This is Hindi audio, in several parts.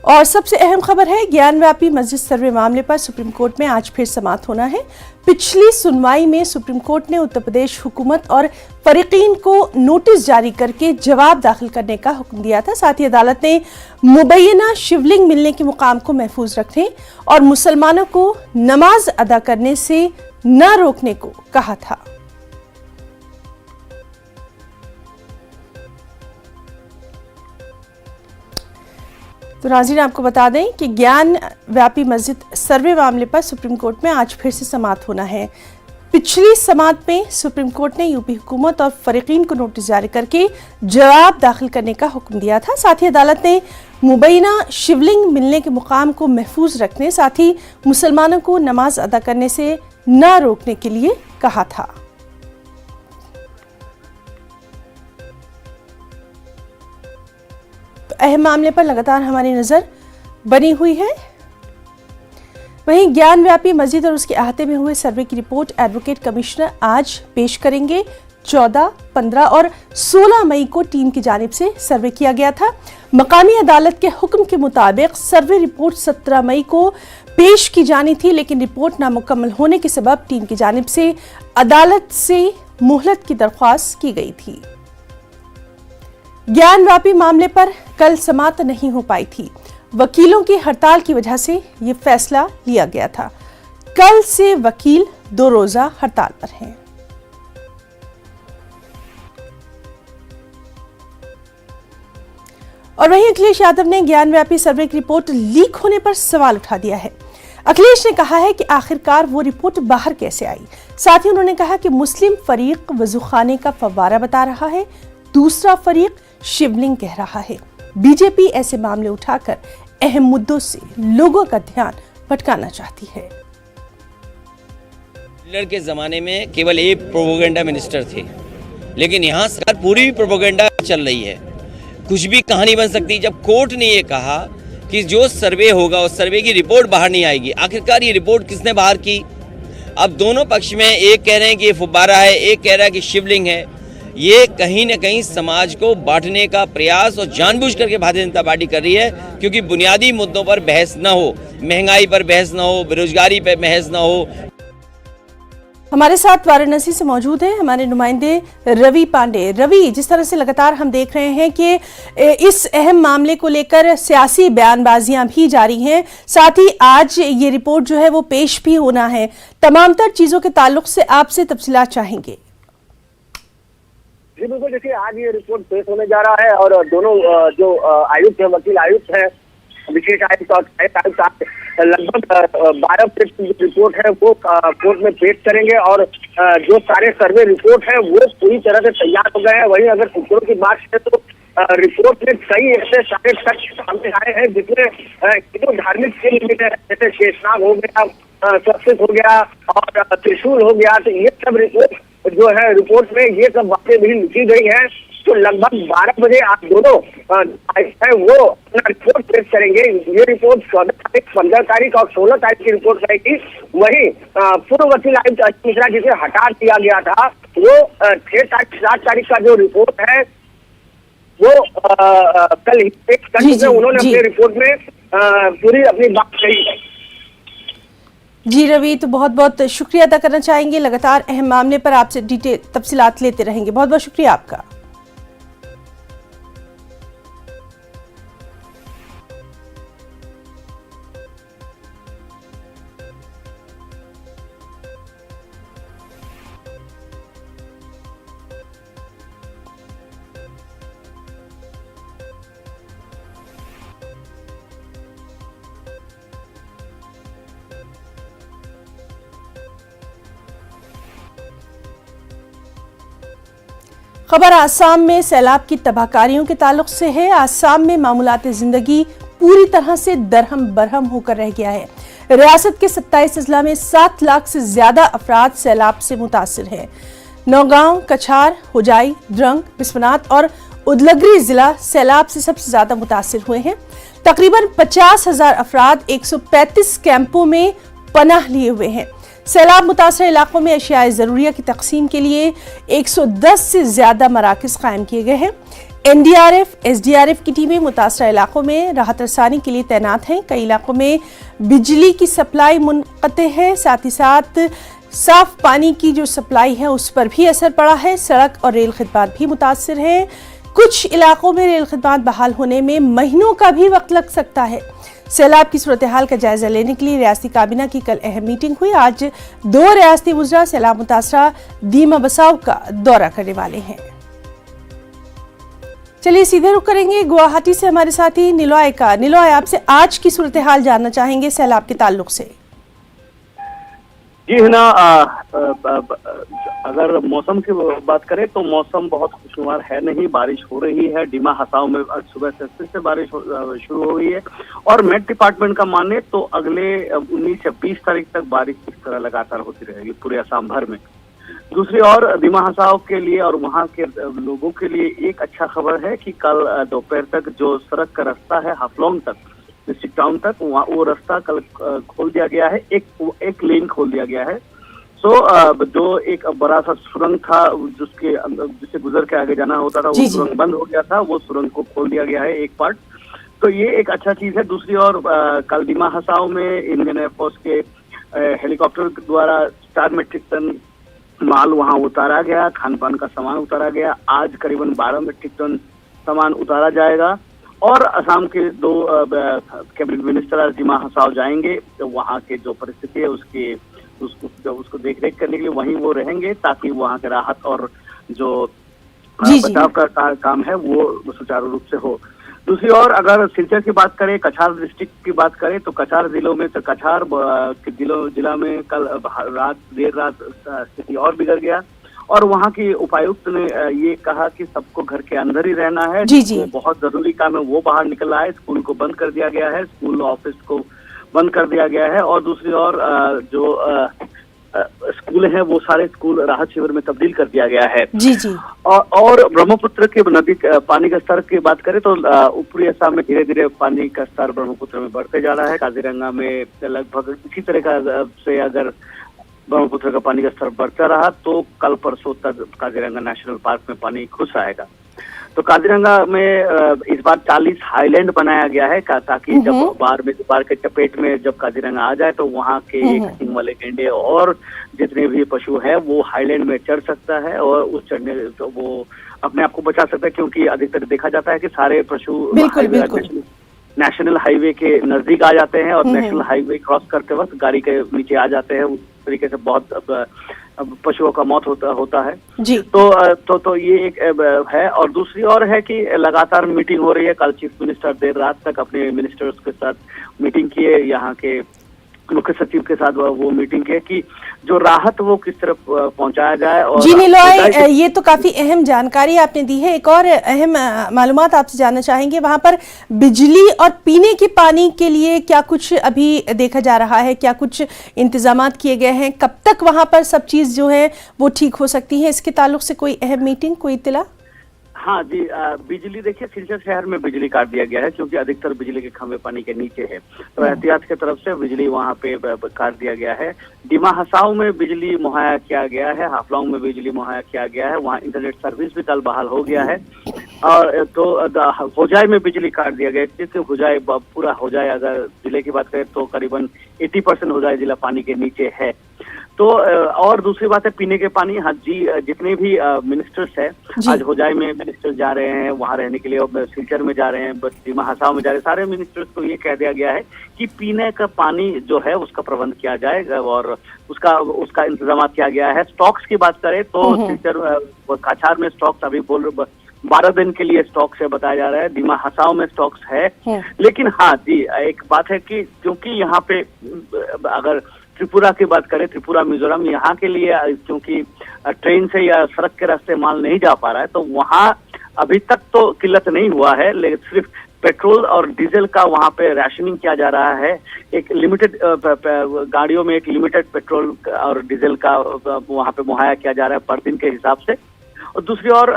और सबसे अहम खबर है, ज्ञानव्यापी मस्जिद सर्वे मामले पर सुप्रीम कोर्ट में आज फिर समाअत होना है। पिछली सुनवाई में सुप्रीम कोर्ट ने उत्तर प्रदेश हुकूमत और फरीकीन को नोटिस जारी करके जवाब दाखिल करने का हुक्म दिया था। साथ ही अदालत ने मुबैना शिवलिंग मिलने के मुकाम को महफूज रखने और मुसलमानों को नमाज अदा करने से न रोकने को कहा था। तो नाज़रीन, आपको बता दें कि ज्ञान व्यापी मस्जिद सर्वे मामले पर सुप्रीम कोर्ट में आज फिर से समाअत होना है। पिछली समाअत में सुप्रीम कोर्ट ने यूपी हुकूमत और फरीकीन को नोटिस जारी करके जवाब दाखिल करने का हुक्म दिया था। साथ ही अदालत ने मुबैना शिवलिंग मिलने के मुकाम को महफूज रखने, साथ ही मुसलमानों को नमाज अदा करने से न रोकने के लिए कहा था। अहम मामले पर लगातार हमारी नजर बनी हुई है। वहीं ज्ञानव्यापी मस्जिद और उसके अहाते में हुए सर्वे की रिपोर्ट एडवोकेट कमिश्नर आज पेश करेंगे। 14, 15 और 16 मई को टीम की जानिब से सर्वे किया गया था। मकामी अदालत के हुक्म के मुताबिक सर्वे रिपोर्ट 17 मई को पेश की जानी थी, लेकिन रिपोर्ट नामुकम्मल होने के सबब टीम की जानिब से अदालत से मोहलत की दरख्वास्त की गई थी। ज्ञानव्यापी मामले पर कल समाअत नहीं हो पाई थी। वकीलों की हड़ताल की वजह से यह फैसला लिया गया था। कल से वकील 2 रोजा हड़ताल पर हैं। और वहीं अखिलेश यादव ने ज्ञानव्यापी सर्वे की रिपोर्ट लीक होने पर सवाल उठा दिया है। अखिलेश ने कहा है कि आखिरकार वो रिपोर्ट बाहर कैसे आई। साथ ही उन्होंने कहा कि मुस्लिम फरीक वजूखाने का फव्वारा बता रहा है, दूसरा फरीक शिवलिंग कह रहा है। बीजेपी ऐसे मामले उठाकर अहम मुद्दों से लोगों का ध्यान भटकाना चाहती है। हिटलर के जमाने में केवल एक प्रोपेगेंडा मिनिस्टर थे, लेकिन यहाँ सरकार पूरी प्रोपेगेंडा चल रही है। कुछ भी कहानी बन सकती है। जब कोर्ट ने ये कहा कि जो सर्वे होगा उस सर्वे की रिपोर्ट बाहर नहीं आएगी, आखिरकार ये रिपोर्ट किसने बाहर की? अब दोनों पक्ष में एक कह रहे हैं कि ये फुब्बारा है, एक कह रहा है कि शिवलिंग है। ये कहीं न कहीं समाज को बांटने का प्रयास और जानबूझ करके भारतीय जनता पार्टी कर रही है, क्योंकि बुनियादी मुद्दों पर बहस न हो, महंगाई पर बहस न हो, बेरोजगारी पर बहस न हो। हमारे साथ वाराणसी से मौजूद हैं हमारे नुमाइंदे रवि पांडे। रवि, जिस तरह से लगातार हम देख रहे हैं कि इस अहम मामले को लेकर सियासी बयानबाजियां भी जारी हैं, साथ ही आज ये रिपोर्ट जो है वो पेश भी होना है। तमाम तर चीजों के ताल्लुक से आपसे तफसीलात चाहेंगे। जी बिल्कुल, देखिए आज ये रिपोर्ट पेश होने जा रहा है और दोनों जो आयुक्त है, वकील आयुक्त है, विशेष आयुक्त और आयुक्त लगभग 12 पेज की जो रिपोर्ट है वो कोर्ट में पेश करेंगे। और जो सारे सर्वे रिपोर्ट है वो पूरी तरह से तैयार हो गए हैं। वहीं अगर सूत्रों की बात करें तो रिपोर्ट में कई ऐसे सारे तथ्य सामने आए हैं जिसमें जो धार्मिक चिन्ह मिले हैं, जैसे शेषनाग हो गया, स्वस्तिक हो गया और त्रिशूल हो गया, तो ये सब रिपोर्ट जो है रिपोर्ट में ये सब बातें भी लिखी गई हैं। तो लगभग 12 बजे आप दोनों है वो अपना रिपोर्ट पेश करेंगे। ये रिपोर्ट 14 तारीख, 15 तारीख और 16 तारीख की रिपोर्ट रहेगी। वहीं पूर्व वकील आयुक्त अजय मिश्रा जिसे हटा दिया गया था, वो 6 तारीख 7 तारीख का जो रिपोर्ट है वो कल पेश करके उन्होंने अपने रिपोर्ट में पूरी अपनी बात कही है। जी रवि, तो बहुत बहुत शुक्रिया अदा करना चाहेंगे। लगातार अहम मामले पर आपसे डिटेल तफसीलात लेते रहेंगे। बहुत बहुत शुक्रिया आपका। खबर आसाम में सैलाब की तबाहकारियों के ताल्लुक से है। आसाम में मामूलात जिंदगी पूरी तरह से दरहम बरहम होकर रह गया है। रियासत के 27 अजला में 7 लाख से ज्यादा अफराद सैलाब से मुतासिर हैं। नौगांव, कछार, होजाई, द्रंग, बिस्वनाथ और उदलगरी जिला सैलाब से सबसे ज्यादा मुतासिर हुए हैं। तकरीबन 50,000 अफराद 135 कैंपों में पनाह लिए हुए हैं। सैलाब मुतासर इलाकों में अशियाए ज़रूरिया की तकसीम के लिए 110 से ज्यादा मराकज़ कायम किए गए हैं। एनडीआरएफ, एसडीआरएफ की टीमें मुतासरा इलाकों में राहत रसानी के लिए तैनात हैं। कई इलाकों में बिजली की सप्लाई मुनक़ते है, साथ ही साथ साफ पानी की जो सप्लाई है उस पर भी असर पड़ा है। सड़क और रेल खिदमत भी मुतासर हैं। कुछ इलाकों में रेल खिदमत बहाल होने में महीनों का भी वक्त लग सकता है। सैलाब की सूरत हाल का जायजा लेने के लिए रियासती काबीना की कल अहम मीटिंग हुई। आज 2 रियासती वज़रा सैलाब मुतासरा दीमा बसाव का दौरा करने वाले हैं। चलिए सीधे रुख करेंगे गुवाहाटी से हमारे साथी निलॉय का। निलॉय, आपसे आज की सूरत हाल जानना चाहेंगे सैलाब के ताल्लुक से। जी है ना, अगर मौसम की बात करें तो मौसम बहुत खुशनुमा है नहीं। बारिश हो रही है, डिमा हसाओं में सुबह से फिर से बारिश शुरू हो गई है और मेट डिपार्टमेंट का माने तो अगले 19 से 20 तारीख तक बारिश इस तरह लगातार होती रहेगी पूरे असम भर में। दूसरी ओर डिमा हसाओं के लिए और वहाँ के लोगों के लिए एक अच्छा खबर है कि कल दोपहर तक जो सड़क का रास्ता है हाफलोंग तक, डिस्ट्रिक्ट टाउन तक, वो रास्ता कल खोल दिया गया है। एक लेन खोल दिया गया है। जो एक बड़ा सा सुरंग था जिसके अंदर जिससे गुजर के आगे जाना होता था, वो सुरंग बंद हो गया था, वो सुरंग को खोल दिया गया है एक पार्ट। तो ये एक अच्छा चीज है। दूसरी ओर कल डिमा हसाओं में इंडियन एयरफोर्स के हेलीकॉप्टर द्वारा 4 मीट्रिक टन माल वहां उतारा गया, खान पान का सामान उतारा गया। आज करीबन 12 मीट्रिक टन सामान उतारा जाएगा और असम के 2 कैबिनेट मिनिस्टर आज डिमा हसाओ जाएंगे। तो वहाँ के जो परिस्थिति है उसको देख रेख करने के लिए वहीं वो रहेंगे ताकि वहाँ के राहत और जो बचाव का काम है वो सुचारू रूप से हो। दूसरी ओर अगर सिलचर की बात करें, कछार डिस्ट्रिक्ट की बात करें तो कछार जिलों में तो कछार जिला में कल देर रात स्थिति और बिगड़ गया और वहाँ की उपायुक्त ने ये कहा कि सबको घर के अंदर ही रहना है। वो बहुत जरूरी काम है वो बाहर निकल रहा है। स्कूल को बंद कर दिया गया है, स्कूल ऑफिस को बंद कर दिया गया है और दूसरी ओर जो स्कूल हैं वो सारे स्कूल राहत शिविर में तब्दील कर दिया गया है। जी। और ब्रह्मपुत्र के नदी पानी का स्तर की बात करें तो ऊपरी असम में धीरे धीरे पानी का स्तर ब्रह्मपुत्र में बढ़ते जा रहा है। काजीरंगा में लगभग इसी तरह का से अगर ब्रह्मपुत्र का पानी का स्तर बढ़ता रहा तो कल परसों तक काजीरंगा नेशनल पार्क में पानी घुस आएगा। तो काजीरंगा में इस बार 40 हाईलैंड बनाया गया है ताकि जब बाढ़ के चपेट में जब काजीरंगा आ जाए तो वहाँ के सिंह वाले गेंडे और जितने भी पशु है वो हाईलैंड में चढ़ सकता है और उस चढ़ने तो वो अपने आप को बचा सकता है, क्योंकि अधिकतर देखा जाता है कि सारे पशु नेशनल हाईवे के नजदीक आ जाते हैं और नेशनल हाईवे क्रॉस करते वक्त गाड़ी के नीचे आ जाते हैं। उस तरीके से बहुत पशुओं का मौत होता है जी। तो ये एक है। और दूसरी ओर है कि लगातार मीटिंग हो रही है। कल चीफ मिनिस्टर देर रात तक अपने मिनिस्टर्स के साथ मीटिंग किए, यहाँ के मुख्य सचिव के साथ वो मीटिंग किए कि जो राहत वो किस तरफ पहुंचाया जाए। और जी निलॉय, ये तो काफी अहम जानकारी आपने दी है। एक और अहम मालूमात आपसे जानना चाहेंगे, वहां पर बिजली और पीने के पानी के लिए क्या कुछ अभी देखा जा रहा है, क्या कुछ इंतजामात किए गए हैं, कब तक वहां पर सब चीज जो है वो ठीक हो सकती है, इसके ताल्लुक से कोई अहम मीटिंग, कोई इत्तला? हाँ जी, बिजली देखिए सिलचर शहर में बिजली काट दिया गया है क्योंकि अधिकतर बिजली के खंभे पानी के नीचे है, तो एहतियात की तरफ से बिजली वहाँ पे काट दिया गया है। डिमा हसाओं में बिजली मुहैया किया गया है, हाफलोंग में बिजली मुहैया किया गया है, वहाँ इंटरनेट सर्विस भी कल बहाल हो गया है। और तो होजाई में बिजली काट दिया गया, जिससे होजाई पूरा होजाई अगर जिले की बात करें तो करीबन 80% होजाई जिला पानी के नीचे है। तो और दूसरी बात है पीने के पानी। हाँ जी, जितने भी मिनिस्टर्स है आज होजाई में मिनिस्टर्स जा रहे हैं वहाँ रहने के लिए, और सिलचर में जा रहे हैं, डिमा हसाओं में जा रहे हैं। सारे मिनिस्टर्स को ये कह दिया गया है कि पीने का पानी जो है उसका प्रबंध किया जाए और उसका इंतजाम किया गया है। स्टॉक्स की बात करें तो सिलचर काछार में स्टॉक्स अभी 12 दिन के लिए स्टॉक्स है बताया जा रहा है। डिमा हसाओं में स्टॉक्स है। लेकिन हाँ जी, एक बात है कि क्योंकि यहाँ पे अगर त्रिपुरा की बात करें, त्रिपुरा मिजोरम, यहाँ के लिए क्योंकि ट्रेन से या सड़क के रास्ते माल नहीं जा पा रहा है तो वहाँ अभी तक तो किल्लत नहीं हुआ है, लेकिन सिर्फ पेट्रोल और डीजल का वहाँ पे राशनिंग किया जा रहा है। एक लिमिटेड गाड़ियों में एक लिमिटेड पेट्रोल और डीजल का वहाँ पे मुहैया किया जा रहा है पर दिन के हिसाब से। और दूसरी ओर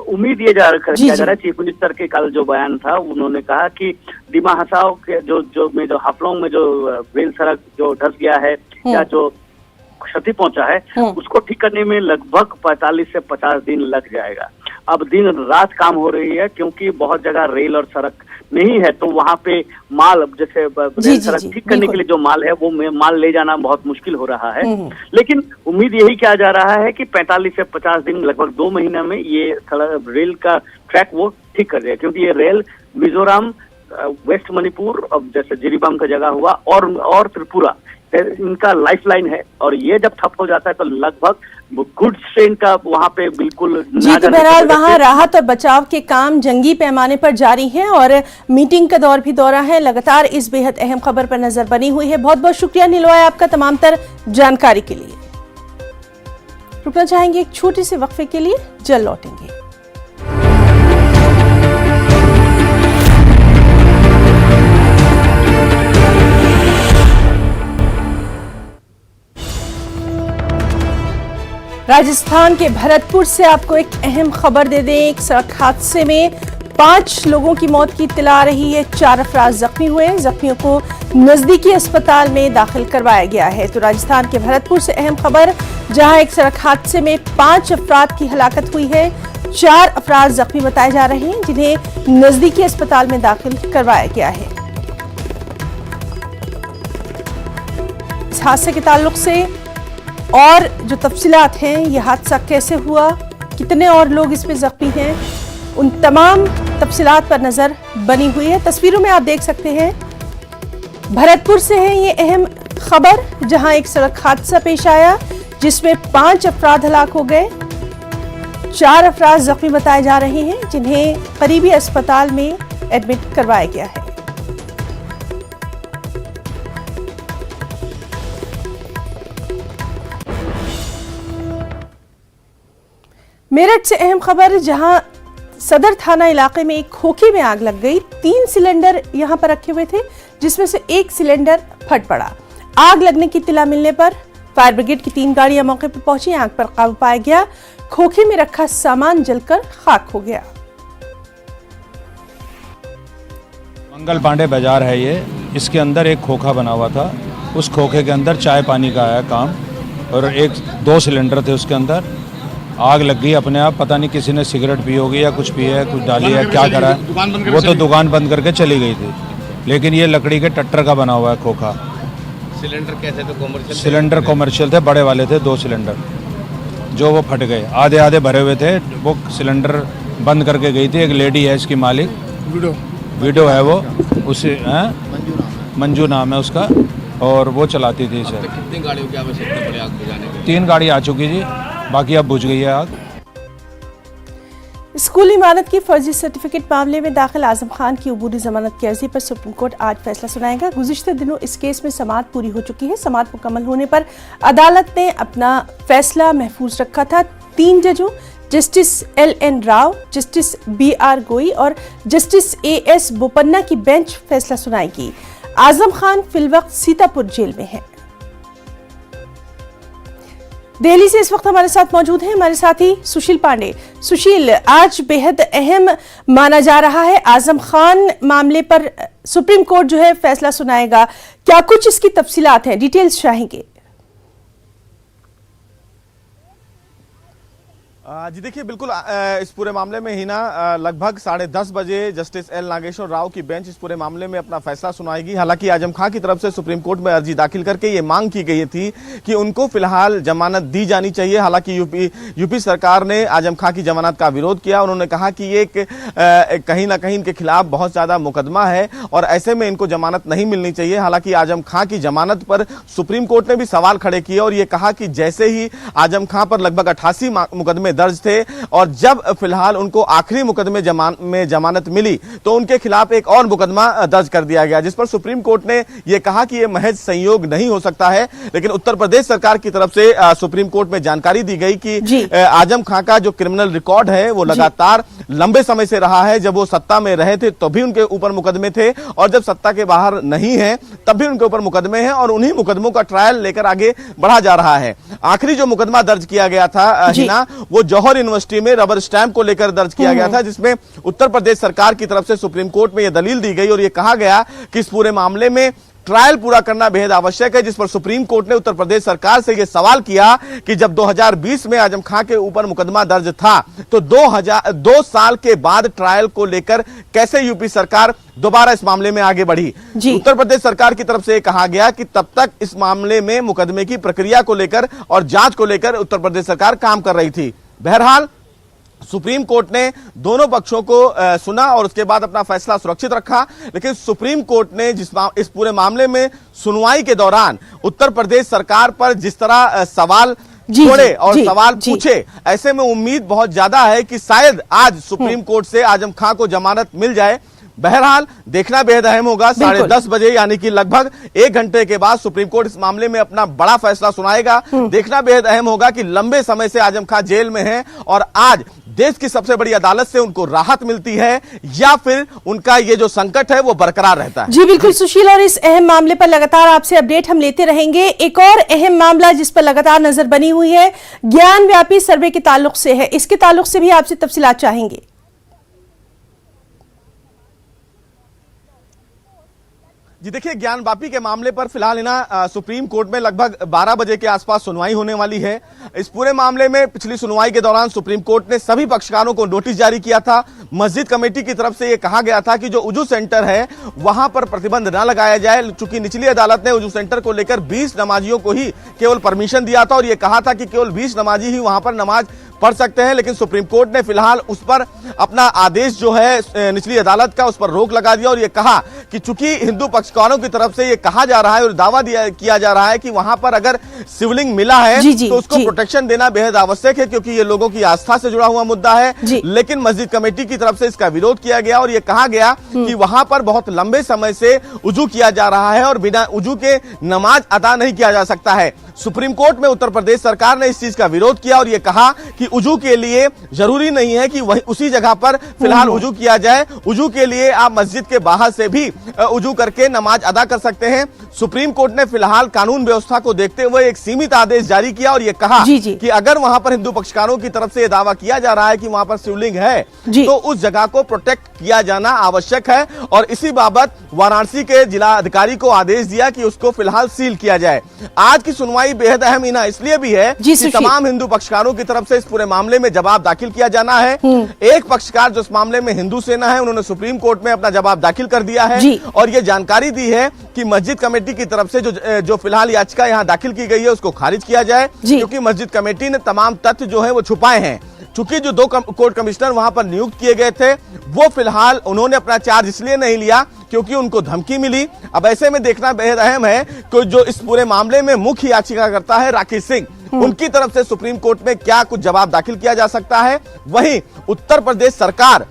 उम्मीद किया जा रहा है, चीफ मिनिस्टर के कल जो बयान था उन्होंने कहा कि डिमा हसाओं के जो हाफलोंग में जो रेल सड़क जो धंस गया है या जो क्षति पहुंचा है उसको ठीक करने में लगभग 45 से 50 दिन लग जाएगा। अब दिन रात काम हो रही है, क्योंकि बहुत जगह रेल और सड़क नहीं है, तो वहाँ पे माल, जैसे रेल सड़क ठीक करने के लिए जो माल है वो माल ले जाना बहुत मुश्किल हो रहा है। लेकिन उम्मीद यही किया जा रहा है कि 45 से 50 दिन, लगभग 2 महीना में ये सड़क, रेल का ट्रैक वो ठीक कर देगा, क्योंकि ये रेल मिजोरम, वेस्ट मणिपुर, अब जैसे जिरीबाम का जगह हुआ, और त्रिपुरा, इनका लाइफलाइन है, और ये जब ठप हो जाता है तो लगभग गुड्स ट्रेन का वहाँ पे बिल्कुल जी। तो बहरहाल वहाँ राहत और बचाव के काम जंगी पैमाने पर जारी हैं और मीटिंग का दौर भी दौरा है। लगातार इस बेहद अहम खबर पर नजर बनी हुई है। बहुत बहुत शुक्रिया नीलॉय आपका तमाम तर जानकारी के लिए। रुकना चाहेंगे एक छोटे से वक्फे के लिए, जल्द लौटेंगे। राजस्थान के भरतपुर से आपको एक अहम खबर दे दें। एक सड़क हादसे में 5 लोगों की मौत की इत्तला आ रही है। 4 अफराद जख्मी हुए। जख्मियों को नजदीकी अस्पताल में दाखिल करवाया गया है। तो राजस्थान के भरतपुर से अहम खबर, जहां एक सड़क हादसे में 5 अफराद की हलाकत हुई है। 4 अफराद जख्मी बताए जा रहे हैं, जिन्हें नजदीकी अस्पताल में दाखिल करवाया गया है। इस हादसे के ताल्लुक से और जो तफसीलात हैं, यह हादसा कैसे हुआ, कितने और लोग इसमें जख्मी हैं, उन तमाम तफसीलात पर नजर बनी हुई है। तस्वीरों में आप देख सकते हैं, भरतपुर से है ये अहम खबर, जहां एक सड़क हादसा पेश आया जिसमें 5 अफराद हलाक हो गए। 4 अफराद जख्मी बताए जा रहे हैं, जिन्हें करीबी अस्पताल में एडमिट करवाया गया है। मेरठ से अहम खबर, जहां सदर थाना इलाके में एक खोखे में आग लग गई। 3 सिलेंडर यहां पर रखे हुए थे, जिसमें से एक सिलेंडर फट पड़ा। आग लगने की इत्तला मिलने पर फायर ब्रिगेड की 3 गाड़ियां मौके पर पहुंची। आग पर काबू पाया गया। खोखे में रखा सामान जलकर खाक हो गया। मंगल पांडे बाजार है ये, इसके अंदर एक खोखा बना हुआ था। उस खोखे के अंदर चाय पानी का आया काम, और 2 सिलेंडर थे उसके अंदर। आग लग गई अपने आप, पता नहीं किसी ने सिगरेट पी होगी या कुछ पी है, कुछ डाली है, क्या करा है। वो तो दुकान बंद करके चली गई थी, लेकिन ये लकड़ी के टट्टर का बना हुआ है खोखा। सिलेंडर कैसे थे? कॉमर्शियल सिलेंडर कॉमर्शियल थे, बड़े वाले थे 2 सिलेंडर, जो वो फट गए। आधे आधे भरे हुए थे। वो सिलेंडर बंद करके गई थी। एक लेडी है इसकी मालिक, वीडियो है वो, उसे मंजू नाम है उसका, और वो चलाती थी इसे। कितनी गाड़ियों की आवश्यकता पड़ी आग बुझाने के? 3 गाड़ी आ चुकी जी, बाकी अब बुझ गई है आग। स्कूल इमारत की फर्जी सर्टिफिकेट मामले में दाखिल आजम खान की अबूरी जमानत की अर्जी पर सुप्रीम कोर्ट आज फैसला सुनाएगा। गुज़िश्ते दिनों इस केस में समाअत पूरी हो चुकी है। समाअत मुकम्मल होने पर अदालत ने अपना फैसला महफूज रखा था। 3 जजों justice LN Rao, justice BR गोई और जस्टिस AS बोपन्ना की बेंच फैसला सुनाएगी। आजम खान फिलवक्त सीतापुर जेल में है। दिल्ली से इस वक्त हमारे साथ मौजूद हैं हमारे साथी सुशील पांडे। सुशील, आज बेहद अहम माना जा रहा है, आजम खान मामले पर सुप्रीम कोर्ट जो है फैसला सुनाएगा। क्या कुछ इसकी तफसीलात हैं, डिटेल्स चाहेंगे? जी देखिए, बिल्कुल इस पूरे मामले में ही ना लगभग 10:30 बजे जस्टिस L नागेश्वर राव की बेंच इस पूरे मामले में अपना फैसला सुनाएगी। हालांकि आजम खान की तरफ से सुप्रीम कोर्ट में अर्जी दाखिल करके ये मांग की गई थी कि उनको फिलहाल जमानत दी जानी चाहिए। हालांकि यूपी सरकार ने आजम खान की जमानत का विरोध किया। उन्होंने कहा कि ये कहीं ना कहीं इनके खिलाफ बहुत ज्यादा मुकदमा है और ऐसे में इनको जमानत नहीं मिलनी चाहिए। हालांकि आजम खान की जमानत पर सुप्रीम कोर्ट ने भी सवाल खड़े किए और ये कहा कि जैसे ही आजम खान पर लगभग 88 मुकदमे दर्ज थे और जब फिलहाल उनको आखिरी मुकदमे में जमानत मिली तो उनके खिलाफ एक और मुकदमा दर्ज कर दिया गया, जिस पर सुप्रीम कोर्ट ने यह कहा कि यह महज संयोग नहीं हो सकता है। लेकिन उत्तर प्रदेश सरकार की तरफ से सुप्रीम कोर्ट में जानकारी दी गई कि आजम खान का जो क्रिमिनल रिकॉर्ड है वो लगातार लंबे समय से रहा है। जब वो सत्ता में रहे थे तो भी उनके ऊपर मुकदमे थे और जब सत्ता के बाहर नहीं है तब भी उनके ऊपर मुकदमे हैं और उन्हीं मुकदमों का ट्रायल लेकर आगे बढ़ा जा रहा है। आखिरी जो मुकदमा दर्ज किया गया था हिना, वो जौहर यूनिवर्सिटी में रबर स्टैंप को लेकर दर्ज किया गया था, जिसमें उत्तर प्रदेश सरकार की तरफ से सुप्रीम कोर्ट में यह दलील दी गई और यह कहा गया कि इस पूरे मामले में ट्रायल पूरा करना बेहद आवश्यक है, जिस पर सुप्रीम कोर्ट ने उत्तर प्रदेश सरकार से यह सवाल किया कि जब 2020 में आजम खां के ऊपर मुकदमा दर्ज था तो 2 साल के बाद ट्रायल को लेकर कैसे यूपी सरकार दोबारा इस मामले में आगे बढ़ी। उत्तर प्रदेश सरकार की तरफ से कहा गया कि तब तक इस मामले में मुकदमे की प्रक्रिया को लेकर और जांच को लेकर उत्तर प्रदेश सरकार काम कर रही थी। बहरहाल सुप्रीम कोर्ट ने दोनों पक्षों को सुना और उसके बाद अपना फैसला सुरक्षित रखा, लेकिन सुप्रीम कोर्ट ने इस पूरे मामले में सुनवाई के दौरान उत्तर प्रदेश सरकार पर जिस तरह सवाल छोड़े और सवाल पूछे, ऐसे में उम्मीद बहुत ज्यादा है कि शायद आज सुप्रीम कोर्ट से आजम खां को जमानत मिल जाए। बहरहाल देखना बेहद अहम होगा। 10:30 बजे यानी कि लगभग 1 घंटे के बाद सुप्रीम कोर्ट इस मामले में अपना बड़ा फैसला सुनाएगा। देखना बेहद अहम होगा कि लंबे समय से आजम खां जेल में हैं और आज देश की सबसे बड़ी अदालत से उनको राहत मिलती है या फिर उनका ये जो संकट है वो बरकरार रहता है। जी बिल्कुल सुशील, और इस अहम मामले पर लगातार आपसे अपडेट हम लेते रहेंगे। एक और अहम मामला जिस पर लगातार नजर बनी हुई है ज्ञान व्यापी सर्वे के ताल्लुक से है, इसके ताल्लुक से भी आपसे तफसीलात चाहेंगे। जी देखिए, ज्ञान वापी के मामले पर फिलहाल सुप्रीम कोर्ट में लगभग 12 बजे के आसपास सुनवाई होने वाली है। इस पूरे मामले में पिछली सुनवाई के दौरान सुप्रीम कोर्ट ने सभी पक्षकारों को नोटिस जारी किया था। मस्जिद कमेटी की तरफ से यह कहा गया था कि जो उजू सेंटर है वहां पर प्रतिबंध न लगाया जाए, चूंकि निचली अदालत ने उजू सेंटर को लेकर 20 नमाजियों को ही केवल परमिशन दिया था और यह कहा था कि केवल 20 नमाजी ही वहां पर नमाज पढ़ सकते हैं। लेकिन सुप्रीम कोर्ट ने फिलहाल उस पर अपना आदेश जो है निचली अदालत का, उस पर रोक लगा दिया और यह कहा कि चूंकि हिंदू पक्षकारों की तरफ से यह कहा जा रहा है और दावा किया जा रहा है कि वहां पर अगर शिवलिंग मिला है तो उसको प्रोटेक्शन देना बेहद आवश्यक है, क्योंकि ये लोगों की आस्था से जुड़ा हुआ मुद्दा है। लेकिन मस्जिद कमेटी की तरफ से इसका विरोध किया गया और यह कहा गया कि वहां पर बहुत लंबे समय से उजू किया जा रहा है और बिना उजू के नमाज अदा नहीं किया जा सकता है। सुप्रीम कोर्ट में उत्तर प्रदेश सरकार ने इस चीज का विरोध किया और यह कहा कि उजू के लिए जरूरी नहीं है कि वही उसी जगह पर फिलहाल उजू किया जाए, उजू के लिए आप मस्जिद के बाहर से भी उजू करके नमाज अदा कर सकते हैं। सुप्रीम कोर्ट ने फिलहाल कानून व्यवस्था को देखते हुए एक सीमित आदेश जारी किया और यह कहा कि अगर वहां पर हिंदू पक्षकारों की तरफ से यह दावा किया जा रहा है कि वहां पर शिवलिंग है तो उस जगह को प्रोटेक्ट किया जाना आवश्यक है और इसी बाबत वाराणसी के जिला अधिकारी को आदेश दिया कि उसको फिलहाल सील किया जाए। आज की सुनवाई बेहद अहम इसलिए भी है कि तमाम हिंदू पक्षकारों की तरफ से इस पूरे मामले में जवाब दाखिल किया जाना है। एक पक्षकार जो इस मामले में हिंदू सेना है, उन्होंने सुप्रीम कोर्ट में अपना जवाब दाखिल कर दिया है और ये जानकारी दी है कि मस्जिद कमेटी की तरफ से जो फिलहाल याचिका यहाँ दाखिल की गई है उसको खारिज किया जाए, क्योंकि मस्जिद कमेटी ने तमाम तथ्य जो है वो छुपाए हैं। चूंकि जो 2 कोर्ट कमिश्नर वहां पर नियुक्त किए गए थे वो फिलहाल उन्होंने अपना चार्ज इसलिए नहीं लिया क्योंकि उनको धमकी मिली। अब ऐसे में देखना बेहद अहम है कि जो इस पूरे मामले में मुख्य याचिकाकर्ता है राकेश सिंह, उनकी तरफ से सुप्रीम कोर्ट में क्या कुछ जवाब दाखिल किया जा सकता है, वहीं उत्तर प्रदेश सरकार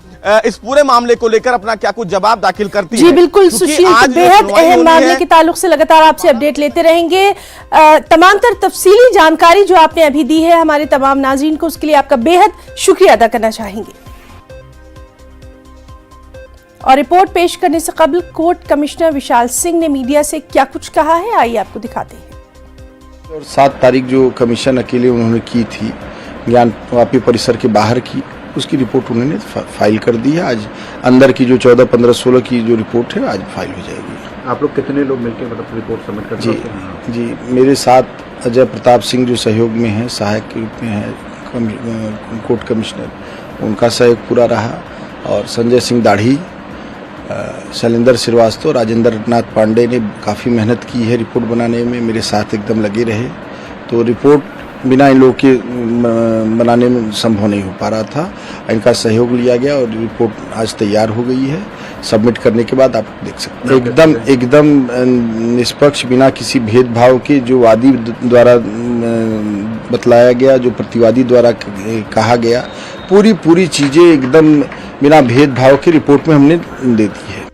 इस पूरे मामले को लेकर अपना क्या कुछ जवाब दाखिल करती है। जी बिल्कुल सुशील, बेहद अहम मामले के ताल्लुक से लगातार आपसे अपडेट लेते रहेंगे। तमाम तर तफसीली जानकारी जो आपने अभी दी है हमारे तमाम नाज़रीन को, उसके लिए आपका बेहद शुक्रिया अदा करना चाहेंगे। और रिपोर्ट पेश करने से कबल कोर्ट कमिश्नर विशाल सिंह ने मीडिया से क्या कुछ कहा है, आइए आपको दिखाते हैं। और 7 तारीख जो कमीशन अकेले उन्होंने की थी ज्ञान वापी परिसर के बाहर की, उसकी रिपोर्ट उन्होंने फाइल कर दी है। आज अंदर की जो 14, 15, 16 की जो रिपोर्ट है आज फाइल हो जाएगी। आप लोग कितने लोग मिलकर मतलब रिपोर्ट सबमिट करते हैं? जी मेरे साथ अजय प्रताप सिंह जो सहयोग में हैं, सहायक के रूप में हैं कोर्ट कमिश्नर, उनका सहयोग पूरा रहा और संजय सिंह दाढ़ी, शैलेंद्र श्रीवास्तव, राजेंद्र नाथ पांडे ने काफ़ी मेहनत की है रिपोर्ट बनाने में, मेरे साथ एकदम लगे रहे। तो रिपोर्ट बिना इन लोगों के बनाने में संभव नहीं हो पा रहा था, इनका सहयोग लिया गया और रिपोर्ट आज तैयार हो गई है। सबमिट करने के बाद आप देख सकते हैं एकदम निष्पक्ष, बिना किसी भेदभाव के, जो वादी द्वारा बतलाया गया, जो प्रतिवादी द्वारा कहा गया, पूरी चीज़ें एकदम बिना भेदभाव के रिपोर्ट में हमने दे दी है।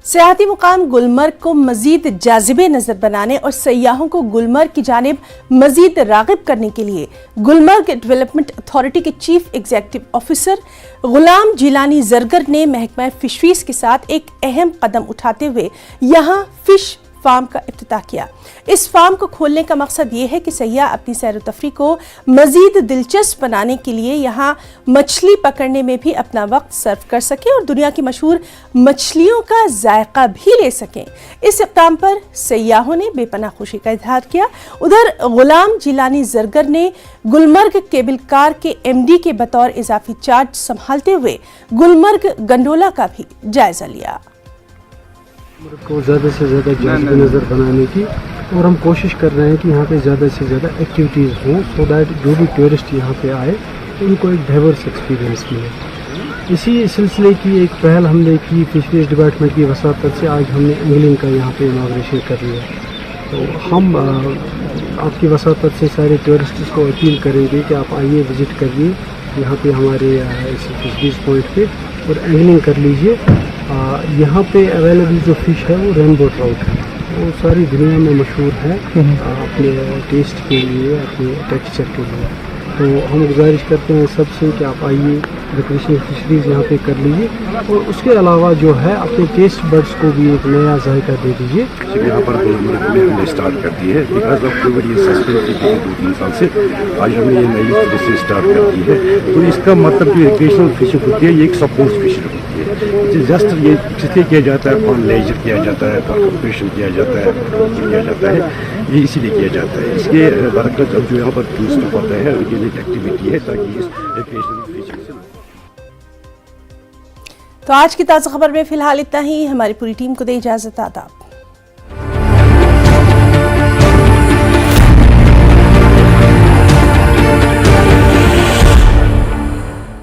सियाहती मुकाम गुलमर्ग को मजीद जाजिबे नजर बनाने और सयाहों को गुलमर्ग की जानिब मजीद रागिब करने के लिए गुलमर्ग डेवलपमेंट अथॉरिटी के चीफ एग्जीक्यूटिव ऑफिसर गुलाम जिलानी जरगर ने महकमा फिशरीज के साथ एक अहम कदम उठाते हुए यहाँ फिश फार्म का इफ्तिताह किया। इस फार्म को खोलने का मकसद ये है कि सयाह अपनी सैर तफरी को मजीद दिलचस्प बनाने के लिए यहाँ मछली पकड़ने में भी अपना वक्त सर्व कर सके और दुनिया की मशहूर मछलियों का जायका भी ले सकें। इस इक़दाम पर सयाहों ने बेपनाह खुशी का इजहार किया। उधर गुलाम जिलानी जरगर ने गुलमर्ग केबल कार के MD के बतौर इजाफी चार्ज संभालते हुए गुलमर्ग गंडोला का भी जायजा लिया। को ज़्यादा से ज़्यादा जायज़ नज़र बनाने की, और हम कोशिश कर रहे हैं कि यहाँ पे ज़्यादा से ज़्यादा एक्टिविटीज़ हों, सो दैट जो भी टूरिस्ट यहाँ पे आए उनको एक डाइवर्स एक्सपीरियंस मिले। इसी सिलसिले की एक पहल हमने की फिशरीज डिपार्टमेंट की वसातत से। आज हमने एंगलिंग का यहाँ पे इनॉग्रेशन कर लिया। तो हम आपकी वसातत से सारे टूरिस्ट्स को अपील करेंगे कि आप आइए, विज़िट करिए यहाँ पे हमारे इस फिशरीज पॉइंट पे और एंगलिंग कर लीजिए। यहाँ पे अवेलेबल जो फ़िश है वो रेनबो ट्राउट है, वो सारी दुनिया में मशहूर है अपने टेस्ट के लिए, अपने टेक्सचर के लिए। तो हम गुजारिश करते हैं सबसे कि आप आइए, रिक्रिएशनल फिशरीज़ यहाँ पे कर लीजिए और उसके अलावा जो है अपने टेस्ट बड्स को भी एक नया जायका दे दीजिए। यहाँ पर हमने स्टार्ट कर दी है बिकॉज ऑफ कोविड, ये सस्पेंड की गई 2-3 साल से। आज हमने ये नई फिशरी स्टार्ट कर दी है। तो इसका मतलब जो रिक्रिएशनल फिशिंग होती है ये एक सपोर्ट फिशिंग होती है। जस्ट ये इसलिए किया जाता है, फॉर लेजर किया जाता है, फॉर कंपटीशन किया जाता है, किया जाता है, ये इसीलिए किया जाता है। इसके बरकत अब जो यहाँ पर टूरिस्ट होता है उनके लिए एक्टिविटी है ताकि इस रिक्रिएशनल फिशिंग से। तो आज की ताज़ा खबर में फिलहाल इतना ही। हमारी पूरी टीम को दे इजाजत। आदाब।